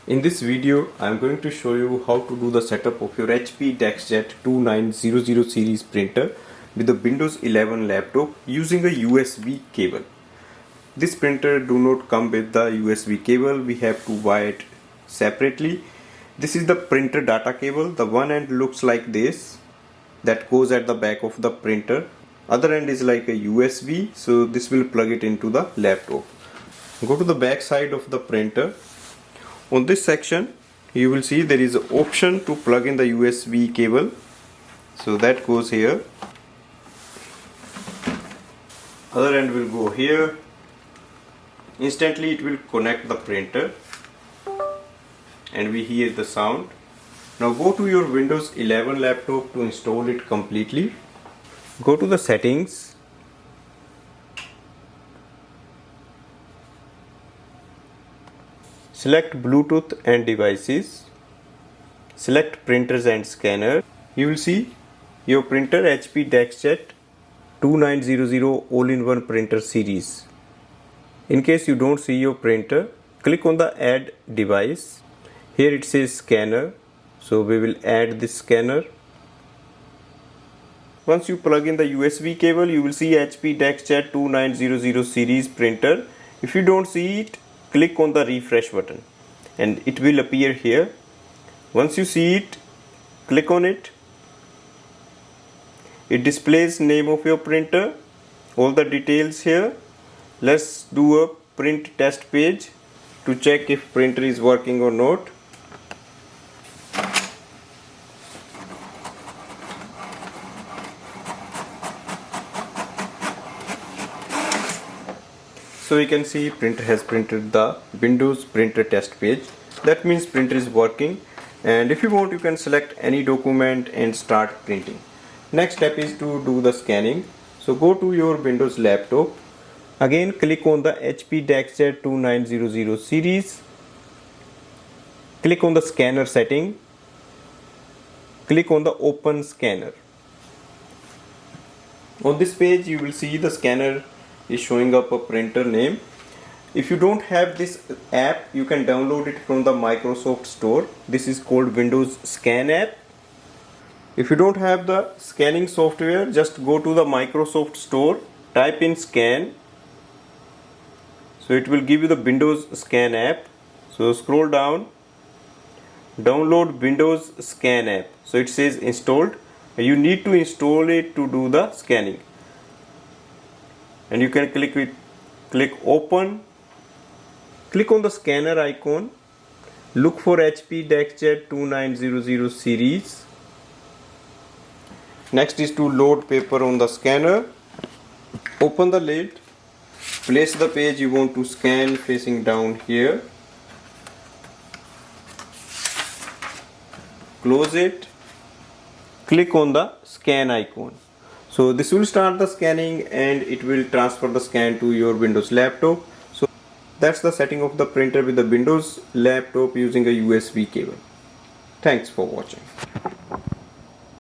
In this video, I am going to show you how to do the setup of your HP DeskJet 2900 series printer with a Windows 11 laptop using a USB cable. This printer do not come with the USB cable, we have to buy it separately. This is the printer data cable. The one end looks like this, that goes at the back of the printer. Other end is like a USB, so this will plug it into the laptop. Go to the back side of the printer. On this section you will see there is an option to plug in the USB cable, so that goes here. Other end will go here. Instantly it will connect the printer and we hear the sound. Now go to your Windows 11 laptop to install it completely. Go to the settings. Select Bluetooth and devices. Select printers and scanner. You will see your printer HP DeskJet 2900 all-in-one printer series. In case you don't see your printer, click on the add device. Here it says scanner, so we will add this scanner. Once you plug in the USB cable, you will see HP DeskJet 2900 series printer. If you don't see it, click on the refresh button and it will appear here. Once you see it, click on it. It displays name of your printer, all the details here. Let's do a print test page to check if printer is working or not. So you can see printer has printed the Windows printer test page. That means printer is working, and if you want you can select any document and start printing. Next step is to do the scanning. So go to your Windows laptop. Again click on the HP DeskJet 2900 series. Click on the scanner setting. Click on the open scanner. On this page you will see the scanner is showing up a printer name. If you don't have this app, you can download it from the Microsoft Store. This is called Windows Scan app. If you don't have the scanning software, just go to the Microsoft Store, type in scan. So it will give you the Windows Scan app. So scroll down, download Windows Scan app. So it says installed. You need to install it to do the scanning. And you can click open. Click on the scanner icon. Look for HP DeskJet 2900 series. Next is to load paper on the scanner. Open the lid. Place the page you want to scan facing down here. Close it. Click on the scan icon. So this will start the scanning and it will transfer the scan to your Windows laptop. So that's the setting of the printer with the Windows laptop using a USB cable. Thanks for watching.